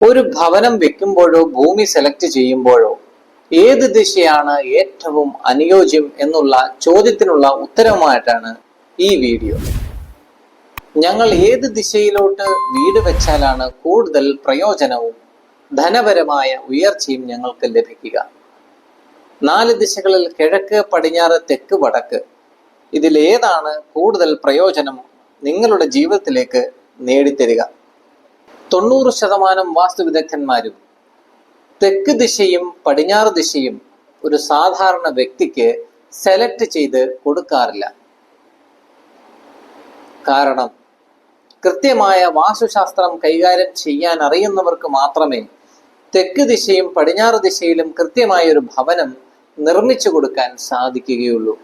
ഒരു ഭവനം വെക്കുമ്പോഴോ ഭൂമി സെലക്ട് ചെയ്യുമ്പോഴോ ഏത് ദിശയാണ് ഏറ്റവും അനുയോജ്യം എന്നുള്ള ചോദ്യത്തിനുള്ള ഉത്തരവുമായിട്ടാണ് ഈ വീഡിയോ. ഞങ്ങൾ ഏത് ദിശയിലോട്ട് വീട് വെച്ചാലാണ് കൂടുതൽ പ്രയോജനവും ധനപരമായ ഉയർച്ചയും ഞങ്ങൾക്ക് ലഭിക്കുക? 4 ദിശകളിൽ കിഴക്ക്, പടിഞ്ഞാറ്, തെക്ക്, വടക്ക്, ഇതിലേതാണ് കൂടുതൽ പ്രയോജനം നിങ്ങളുടെ ജീവിതത്തിലേക്ക് നേടിത്തരിക? 90% വാസ്തുവിദഗ്ധന്മാരും തെക്ക് ദിശയും പടിഞ്ഞാറ് ദിശയും ഒരു സാധാരണ വ്യക്തിക്ക് സെലക്ട് ചെയ്ത് കൊടുക്കാറില്ല. കാരണം കൃത്യമായ വാസ്തുശാസ്ത്രം കൈകാര്യം ചെയ്യാൻ അറിയുന്നവർക്ക് മാത്രമേ തെക്ക് ദിശയും പടിഞ്ഞാറ് ദിശയിലും കൃത്യമായ ഒരു ഭവനം നിർമ്മിച്ചു കൊടുക്കാൻ സാധിക്കുകയുള്ളൂ.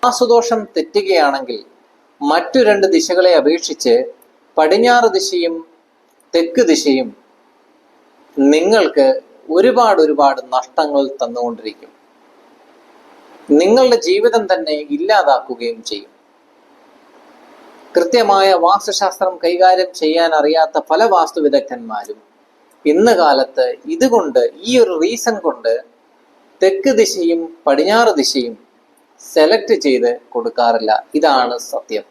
വാസ്തുദോഷം തെറ്റുകയാണെങ്കിൽ മറ്റു 2 ദിശകളെ അപേക്ഷിച്ച് പടിഞ്ഞാറ് ദിശയും തെക്ക് ദിശയും നിങ്ങൾക്ക് ഒരുപാട് നഷ്ടങ്ങൾ തന്നുകൊണ്ടിരിക്കും. നിങ്ങളുടെ ജീവിതം തന്നെ ഇല്ലാതാക്കുകയും ചെയ്യും. കൃത്യമായ വാസ്തുശാസ്ത്രം കൈകാര്യം ചെയ്യാൻ അറിയാത്ത പല വാസ്തുവിദഗ്ധന്മാരും ഇന്ന് കാലത്ത് ഇതുകൊണ്ട്, ഈ ഒരു റീസൺ കൊണ്ട് തെക്ക് ദിശയും പടിഞ്ഞാറ് ദിശയും സെലക്ട് ചെയ്ത് കൊടുക്കാറില്ല. ഇതാണ് സത്യം.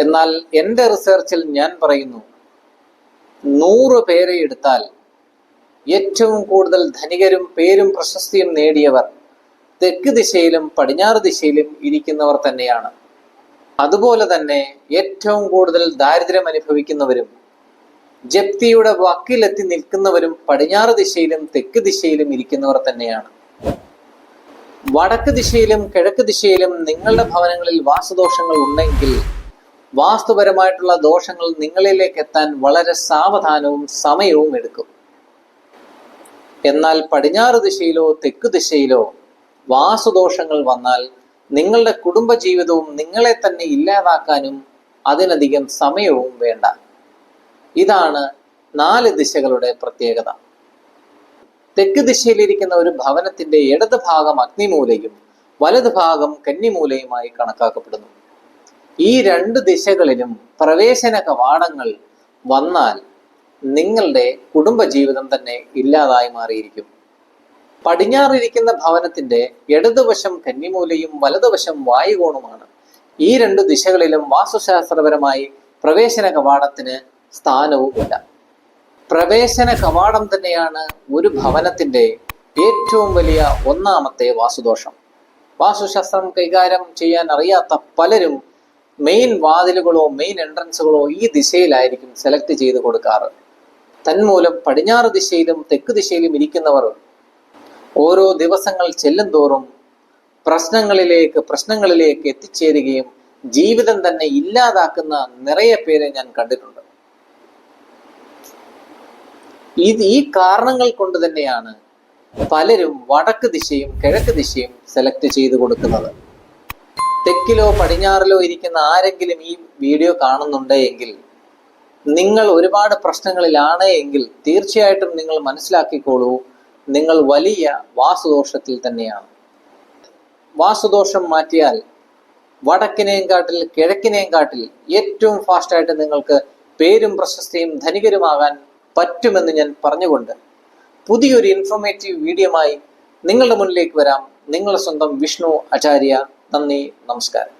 എന്നാൽ എൻ്റെ റിസർച്ചിൽ ഞാൻ പറയുന്നു, 100 പേരെ എടുത്താൽ ഏറ്റവും കൂടുതൽ ധനികരും പേരും പ്രശസ്തിയും നേടിയവർ തെക്ക് ദിശയിലും പടിഞ്ഞാറ് ദിശയിലും ഇരിക്കുന്നവർ തന്നെയാണ്. അതുപോലെ തന്നെ ഏറ്റവും കൂടുതൽ ദാരിദ്ര്യം അനുഭവിക്കുന്നവരും ജപ്തിയുടെ വക്കിലെത്തി നിൽക്കുന്നവരും പടിഞ്ഞാറ് ദിശയിലും തെക്ക് ദിശയിലും ഇരിക്കുന്നവർ തന്നെയാണ്. വടക്ക് ദിശയിലും കിഴക്ക് ദിശയിലും നിങ്ങളുടെ ഭവനങ്ങളിൽ വാസ്തുദോഷങ്ങൾ ഉണ്ടെങ്കിൽ വാസ്തുപരമായിട്ടുള്ള ദോഷങ്ങൾ നിങ്ങളിലേക്ക് എത്താൻ വളരെ സാവധാനവും സമയവും എടുക്കും. എന്നാൽ പടിഞ്ഞാറ് ദിശയിലോ തെക്ക് ദിശയിലോ വാസ്തുദോഷങ്ങൾ വന്നാൽ നിങ്ങളുടെ കുടുംബജീവിതവും നിങ്ങളെ തന്നെ ഇല്ലാതാക്കാനും അതിനധികം സമയവും വേണ്ട. ഇതാണ് 4 ദിശകളുടെ പ്രത്യേകത. തെക്ക് ദിശയിലിരിക്കുന്ന ഒരു ഭവനത്തിന്റെ ഇടത് ഭാഗം അഗ്നിമൂലയും വലത് ഭാഗം കന്നിമൂലയുമായി കണക്കാക്കപ്പെടുന്നു. ഈ 2 ദിശകളിലും പ്രവേശന കവാടങ്ങൾ വന്നാൽ നിങ്ങളുടെ കുടുംബജീവിതം തന്നെ ഇല്ലാതായി മാറിയിരിക്കും. പടിഞ്ഞാറിരിക്കുന്ന ഭവനത്തിന്റെ ഇടതുവശം കന്നിമൂലയും വലതുവശം വായുകോണുമാണ്. ഈ 2 ദിശകളിലും വാസ്തുശാസ്ത്രപരമായി പ്രവേശന കവാടത്തിന് സ്ഥാനവുമില്ല. പ്രവേശന കവാടം തന്നെയാണ് ഒരു ഭവനത്തിന്റെ ഏറ്റവും വലിയ ഒന്നാമത്തെ വാസ്തുദോഷം. വാസ്തുശാസ്ത്രം കൈകാര്യം ചെയ്യാൻ അറിയാത്ത പലരും മെയിൻ വാതിലുകളോ മെയിൻ എൻട്രൻസുകളോ ഈ ദിശയിലായിരിക്കും സെലക്ട് ചെയ്ത് കൊടുക്കാറ്. തന്മൂലം പടിഞ്ഞാറ് ദിശയിലും തെക്ക് ദിശയിലും ഇരിക്കുന്നവർ ഓരോ ദിവസങ്ങൾ ചെല്ലും തോറും പ്രശ്നങ്ങളിലേക്ക് എത്തിച്ചേരുകയും ജീവിതം തന്നെ ഇല്ലാതാക്കുന്ന നിറയെ പേരെ ഞാൻ കണ്ടിട്ടുണ്ട്. ഈ കാരണങ്ങൾ കൊണ്ട് തന്നെയാണ് പലരും വടക്ക് ദിശയും കിഴക്ക് ദിശയും സെലക്ട് ചെയ്ത് കൊടുക്കുന്നത്. തെക്കിലോ പടിഞ്ഞാറിലോ ഇരിക്കുന്ന ആരെങ്കിലും ഈ വീഡിയോ കാണുന്നുണ്ടെങ്കിൽ നിങ്ങൾ ഒരുപാട് പ്രശ്നങ്ങളിലാണ് എങ്കിൽ തീർച്ചയായിട്ടും നിങ്ങൾ മനസ്സിലാക്കിക്കോളൂ, നിങ്ങൾ വലിയ വാസ്തുദോഷത്തിൽ തന്നെയാണ്. വാസ്തുദോഷം മാറ്റിയാൽ വടക്കിനെയും കാട്ടിൽ കിഴക്കിനെയും കാട്ടിൽ ഏറ്റവും ഫാസ്റ്റായിട്ട് നിങ്ങൾക്ക് പേരും പ്രശസ്തിയും ധനികരുമാകാൻ പറ്റുമെന്ന് ഞാൻ പറഞ്ഞുകൊണ്ട് പുതിയൊരു ഇൻഫോർമേറ്റീവ് വീഡിയോയുമായി നിങ്ങളുടെ മുന്നിലേക്ക് വരാം. നിങ്ങളുടെ സ്വന്തം വിഷ്ണു ആചാര്യ. നന്ദി, നമസ്കാരം.